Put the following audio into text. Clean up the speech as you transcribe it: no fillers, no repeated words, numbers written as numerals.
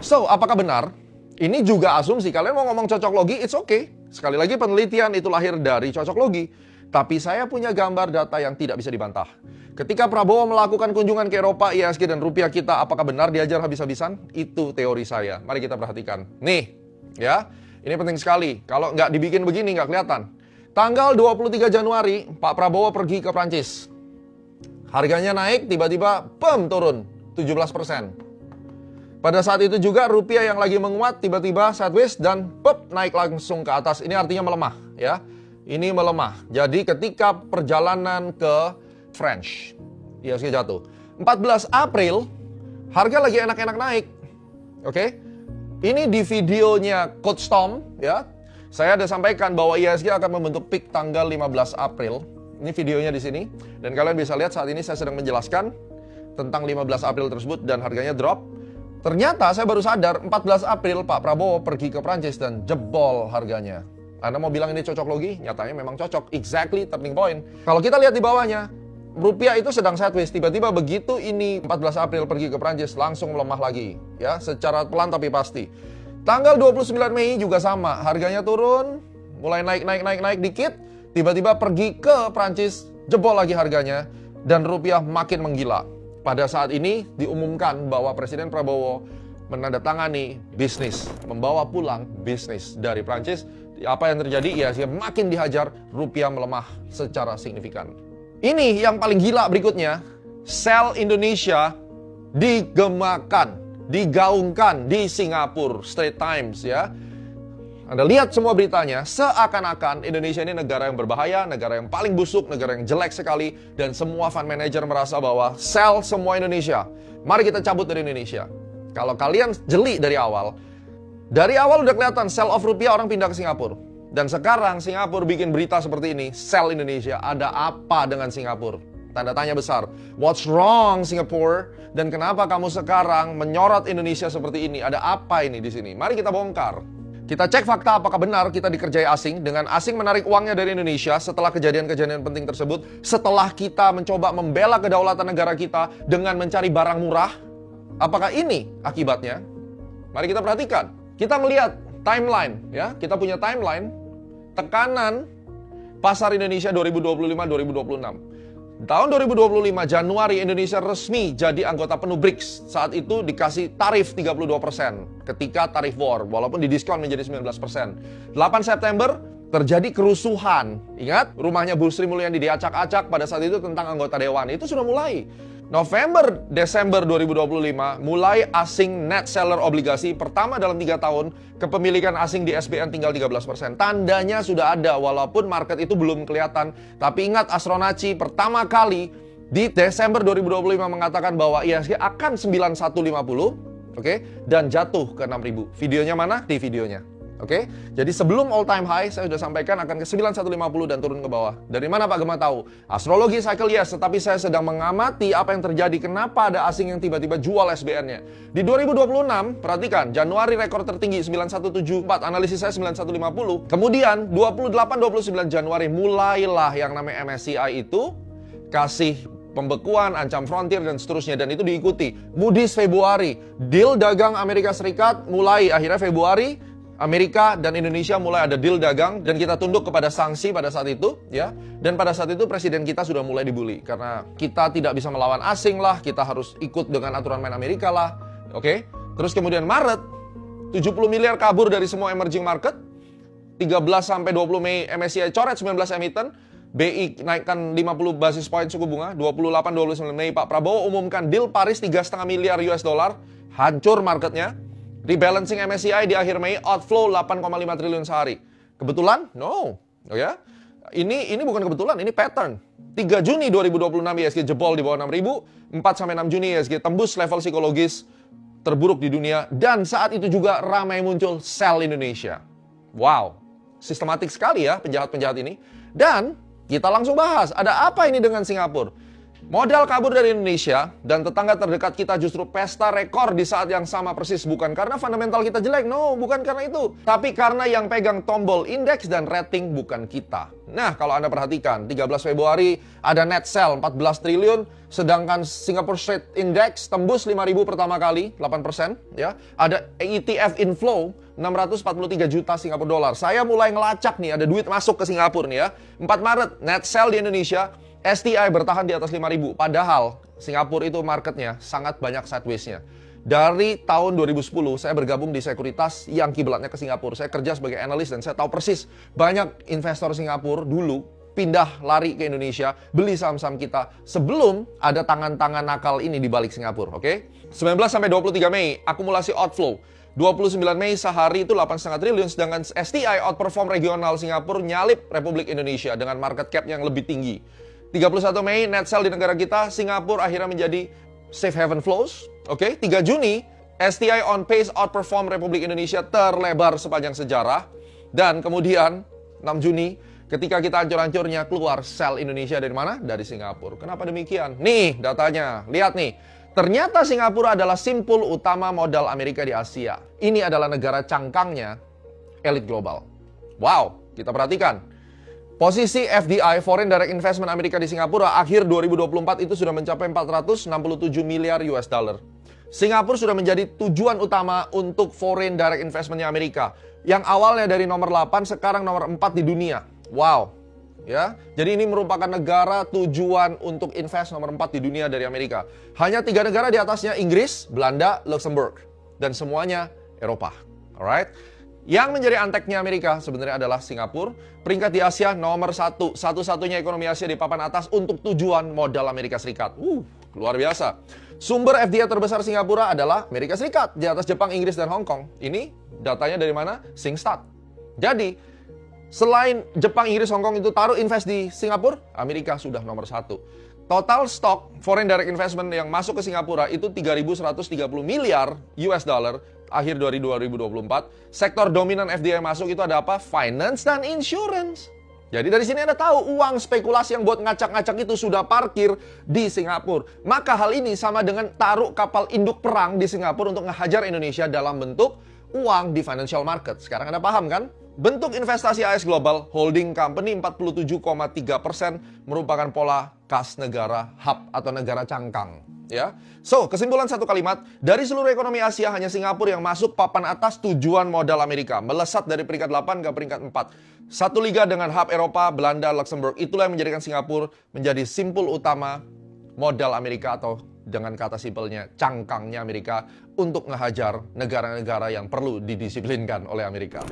So, apakah benar? Ini juga asumsi. Kalian mau ngomong cocok logi, it's okay. Sekali lagi penelitian itu lahir dari cocok logi. Tapi saya punya gambar data yang tidak bisa dibantah. Ketika Prabowo melakukan kunjungan ke Eropa, IHSG dan rupiah kita, apakah benar diajar habis-habisan? Itu teori saya. Mari kita perhatikan. Nih, ya, ini penting sekali. Kalau nggak dibikin begini, nggak kelihatan. Tanggal 23 Januari, Pak Prabowo pergi ke Prancis. Harganya naik, tiba-tiba, turun 17%. Pada saat itu juga rupiah yang lagi menguat tiba-tiba sideways dan naik langsung ke atas. Ini artinya melemah, ya. Ini melemah. Jadi ketika perjalanan ke French, IHSG jatuh. 14 April, harga lagi enak-enak naik. Oke. Ini di videonya Coach Tom, ya. Saya ada sampaikan bahwa IHSG akan membentuk peak tanggal 15 April. Ini videonya di sini. Dan kalian bisa lihat saat ini saya sedang menjelaskan tentang 15 April tersebut dan harganya drop. Ternyata saya baru sadar 14 April Pak Prabowo pergi ke Prancis dan jebol harganya. Anda mau bilang ini cocok logi? Nyatanya memang cocok. Exactly, turning point. Kalau kita lihat di bawahnya, rupiah itu sedang sideways. Tiba-tiba begitu ini 14 April pergi ke Prancis, langsung melemah lagi. Ya, secara pelan tapi pasti. Tanggal 29 Mei juga sama. Harganya turun, mulai naik dikit. Tiba-tiba pergi ke Prancis, jebol lagi harganya. Dan rupiah makin menggila. Pada saat ini diumumkan bahwa Presiden Prabowo menandatangani bisnis, membawa pulang bisnis dari Prancis. Apa yang terjadi? Ya, makin dihajar, rupiah melemah secara signifikan. Ini yang paling gila berikutnya, sell Indonesia digemakan, digaungkan di Singapura, Straits Times, ya. Anda lihat semua beritanya, seakan-akan Indonesia ini negara yang berbahaya, negara yang paling busuk, negara yang jelek sekali, dan semua fund manager merasa bahwa sell semua Indonesia. Mari kita cabut dari Indonesia. Kalau kalian jeli dari awal udah kelihatan sell off rupiah, orang pindah ke Singapura. Dan sekarang Singapura bikin berita seperti ini, sell Indonesia. Ada apa dengan Singapura? Tanda tanya besar. What's wrong Singapore? Dan kenapa kamu sekarang menyorot Indonesia seperti ini? Ada apa ini di sini? Mari kita bongkar. Kita cek fakta apakah benar kita dikerjai asing dengan asing menarik uangnya dari Indonesia setelah kejadian-kejadian penting tersebut, setelah kita mencoba membela kedaulatan negara kita dengan mencari barang murah. Apakah ini akibatnya? Mari kita perhatikan. Kita melihat timeline, ya. Kita punya timeline tekanan pasar Indonesia 2025-2026. Tahun 2025 Januari Indonesia resmi jadi anggota penuh BRICS. Saat itu dikasih tarif 32% ketika tarif war, walaupun didiskon menjadi 19%. 8 September terjadi kerusuhan. Ingat, rumahnya Bu Sri Mulyani diacak-acak pada saat itu tentang anggota dewan. Itu sudah mulai. November, Desember 2025 mulai asing net seller obligasi pertama dalam 3 tahun, kepemilikan asing di SBN tinggal 13%. Tandanya sudah ada walaupun market itu belum kelihatan. Tapi ingat, Astronaci pertama kali di Desember 2025 mengatakan bahwa IHSG akan 9150, oke, dan jatuh ke 6000. Videonya mana? Di videonya. Oke, jadi sebelum all time high saya sudah sampaikan akan ke 9150 dan turun ke bawah. Dari mana Pak Gema tahu? Astrologi cycle yes, tetapi saya sedang mengamati apa yang terjadi. Kenapa ada asing yang tiba-tiba jual SBN-nya? Di 2026, perhatikan, Januari rekor tertinggi 9174, analisis saya 9150. Kemudian 28-29 Januari mulailah yang namanya MSCI itu kasih pembekuan, ancam frontier dan seterusnya, dan itu diikuti. Moody's Februari, deal dagang Amerika Serikat mulai akhirnya Februari. Amerika dan Indonesia mulai ada deal dagang dan kita tunduk kepada sanksi pada saat itu, ya. Dan pada saat itu presiden kita sudah mulai dibully karena kita tidak bisa melawan asing lah, kita harus ikut dengan aturan main Amerika lah. Oke. Terus kemudian Maret 70 miliar kabur dari semua emerging market. 13 sampai 20 Mei MSCI coret 19 emiten, BI naikkan 50 basis point suku bunga. 28-29 Mei Pak Prabowo umumkan deal Paris 3,5 miliar US dollar, hancur marketnya. Rebalancing MSCI di akhir Mei, outflow 8,5 triliun sehari. Kebetulan? No. Oh ya. Ini bukan kebetulan, ini pattern. 3 Juni 2026 IHSG jebol di bawah 6.000, 4 sampai 6 Juni IHSG tembus level psikologis terburuk di dunia, dan saat itu juga ramai muncul sell Indonesia. Wow. Sistematik sekali ya penjahat-penjahat ini. Dan kita langsung bahas, ada apa ini dengan Singapura? Modal kabur dari Indonesia dan tetangga terdekat kita justru pesta rekor di saat yang sama persis. Bukan karena fundamental kita jelek, no, bukan karena itu. Tapi karena yang pegang tombol indeks dan rating bukan kita. Nah, kalau Anda perhatikan, 13 Februari ada net sell 14 triliun, sedangkan Singapore Straits Index tembus 5.000 pertama kali, 8%. Ya. Ada ETF inflow 643 juta Singapura dolar. Saya mulai ngelacak nih, ada duit masuk ke Singapura nih ya. 4 Maret, net sell di Indonesia, STI bertahan di atas 5.000. Padahal Singapura itu marketnya sangat banyak sideways-nya. Dari tahun 2010 saya bergabung di sekuritas yang kiblatnya ke Singapura. Saya kerja sebagai analis dan saya tahu persis banyak investor Singapura dulu pindah lari ke Indonesia, beli saham-saham kita sebelum ada tangan-tangan nakal ini di balik Singapura, oke? 19 sampai 23 Mei akumulasi outflow. 29 Mei sehari itu 8,5 triliun, sedangkan STI outperform regional Singapura nyalip Republik Indonesia dengan market cap yang lebih tinggi. 31 Mei net sell di negara kita, Singapura akhirnya menjadi safe haven flows. Oke, 3 Juni STI on pace outperform Republik Indonesia terlebar sepanjang sejarah. Dan kemudian 6 Juni ketika kita hancur-hancurnya keluar sell Indonesia dari mana? Dari Singapura. Kenapa demikian? Nih datanya, lihat nih. Ternyata Singapura adalah simpul utama modal Amerika di Asia. Ini adalah negara cangkangnya elit global. Wow, kita perhatikan. Posisi FDI, Foreign Direct Investment Amerika di Singapura, akhir 2024 itu sudah mencapai 467 miliar US dollar. Singapura sudah menjadi tujuan utama untuk Foreign Direct Investment-nya Amerika. Yang awalnya dari nomor 8, sekarang nomor 4 di dunia. Wow. Ya, jadi ini merupakan negara tujuan untuk invest nomor 4 di dunia dari Amerika. Hanya 3 negara di atasnya, Inggris, Belanda, Luxembourg. Dan semuanya Eropa. Alright? Yang menjadi anteknya Amerika sebenarnya adalah Singapura. Peringkat di Asia nomor 1. Satu-satunya ekonomi Asia di papan atas untuk tujuan modal Amerika Serikat. Luar biasa. Sumber FDI terbesar Singapura adalah Amerika Serikat. Di atas Jepang, Inggris, dan Hong Kong. Ini datanya dari mana? Singstat. Jadi, selain Jepang, Inggris, Hong Kong itu taruh invest di Singapura, Amerika sudah nomor 1. Total stok foreign direct investment yang masuk ke Singapura itu 3.130 miliar US dollar akhir dari 2024. Sektor dominan FDI masuk itu ada apa? Finance dan insurance. Jadi dari sini Anda tahu uang spekulasi yang buat ngacak-ngacak itu sudah parkir di Singapura. Maka hal ini sama dengan taruh kapal induk perang di Singapura untuk ngehajar Indonesia dalam bentuk uang di financial market. Sekarang Anda paham kan? Bentuk investasi AS Global Holding Company 47,3% merupakan pola kas negara hub atau negara cangkang. Ya, so kesimpulan satu kalimat, dari seluruh ekonomi Asia hanya Singapura yang masuk papan atas tujuan modal Amerika, melesat dari peringkat 8 ke peringkat 4. Satu liga dengan hub Eropa, Belanda, Luxembourg, itulah yang menjadikan Singapura menjadi simpul utama modal Amerika atau dengan kata simpelnya cangkangnya Amerika untuk ngehajar negara-negara yang perlu didisiplinkan oleh Amerika.